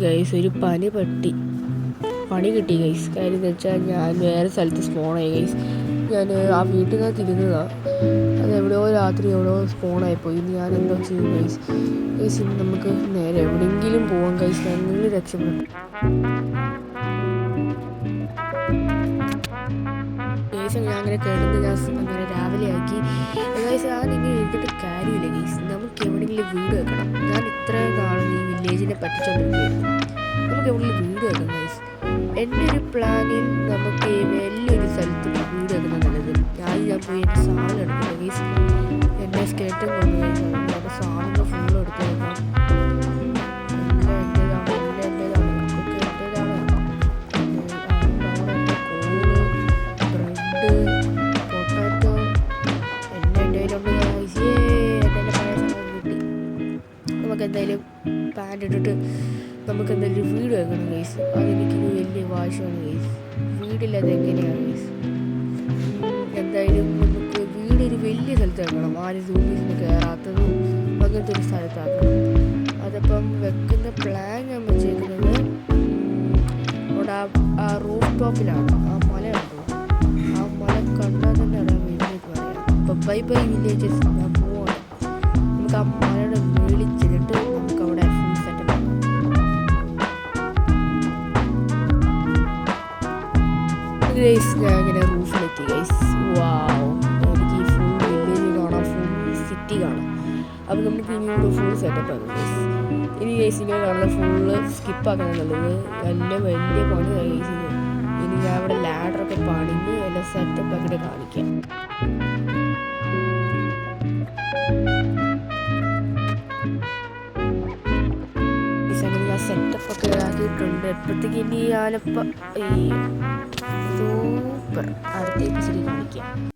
Guys ഒരു പണി കിട്ടി ഗൈസ്. കാര്യം എന്ന് വെച്ചാൽ ഞാൻ വേറെ സ്ഥലത്ത് സ്പോണായി ഗൈസ്. ഞാൻ ആ വീട്ടിനകത്ത് ഇരുന്നതാണ്. അത് എവിടെയോ രാത്രി എവിടെയോ സ്പോണായിപ്പോയി. ഇനി ഞാൻ എന്തോ ചെയ്യും ഗൈസ്. ഗൈസ് ഇനി നമുക്ക് നേരെ എവിടെയെങ്കിലും പോകാം ഗൈസ്. ഞങ്ങൾ രക്ഷപ്പെട്ടു ഗൈസ്. ഞാൻ അങ്ങനെ കിടന്ന് ഞാൻ അങ്ങനെ രാവിലെ ആക്കി ഗൈസ്. ഞാനിങ്ങനെ എഴുതിയിട്ട് കാര്യമില്ല ഗൈസ്. നമുക്ക് എവിടെയെങ്കിലും വീട് വെക്കണം. ഞാൻ ഇത്രയും നാളും ഈ വില്ലേജിനെ പറ്റിച്ചുകൊണ്ടിരിക്കുകയായിരുന്നു. നമുക്ക് എവിടെയെങ്കിലും വീട് വെക്കണം ഗൈസ്. എൻ്റെ ഒരു പ്ലാനിൽ നമുക്ക് വലിയൊരു സ്ഥലത്ത് വീട് വെക്കുന്നത് നല്ലത്. ഞാൻ പോയി എൻ്റെ സാധനം എടുക്കില്ല ഗൈസ്. എൻ്റെ സ്കെൽറ്റൻ കൊണ്ടുപോയി എൻ്റെ സാധനങ്ങൾ ഫുള്ളും എടുത്ത് വെക്കാം. എന്തായാലും പാൻറ് ഇട്ടിട്ട് നമുക്ക് എന്തായാലും വീട് വെക്കണം ഗൈസ്. അതെനിക്കൊരു വലിയ വാശിയാണ് ഗൈസ്. വീടില്ലാതെ എങ്ങനെയാണ് ഗൈസ്. എന്തായാലും നമുക്ക് വീടൊരു വലിയ സ്ഥലത്ത് വെക്കണം. ആരും റൂമിൽ നിന്ന് കയറാത്തതും അങ്ങനത്തെ ഒരു സ്ഥലത്താക്കണം. അതപ്പം വെക്കുന്ന പ്ലാൻ ഞാൻ വെച്ചേക്കുന്നത് അവിടെ ആ റൂഫ് ടോപ്പിലാണ്. ആ മല കണ്ടു. ആ മല കണ്ടാൽ തന്നെ അറിയാം വീട്ടിലേക്ക് പറയാം. അപ്പം ബൈ വില്ലേജസ്. ഞാൻ പോവാണ്. നമുക്ക് ആ മലയുടെ മേളിൽ ചെന്നിട്ട് നമുക്ക് അവിടെ ഫുൾ സെറ്റപ്പ് ആക്കാം. ഗൈസ് ഞാൻ ഇങ്ങനെ റൂഫിലെത്തി ഗൈസ്. വാവ്, എനിക്ക് ഈ ഫുൾ വില്ലേജ് കാണാം, ഫുൾ സിറ്റി കാണാം. അപ്പം നമുക്ക് ഇനിയോട് ഫുൾ സെറ്റപ്പ് ആക്കും ഗൈസ്. ഇനി ഗൈസ് ഇങ്ങനെ കാണുന്ന ഫുള്ള് സ്കിപ്പാക്കണം നല്ലത്. വലിയ പണി ഗൈസ്. ഇനി ഞാൻ അവിടെ ലാഡറൊക്കെ പണിഞ്ഞ് എല്ലാം സെറ്റപ്പ് ആക്കിയിട്ട് കാണിക്കാം. സെറ്റപ്പൊക്കെ ആക്കിയിട്ടുണ്ട്. എപ്പോഴത്തേക്ക് ഇനി ഞാനിപ്പോൾ ഈ സൂപ്പർ അടുത്ത എപ്പിസോഡിൽ കാണിക്കാം.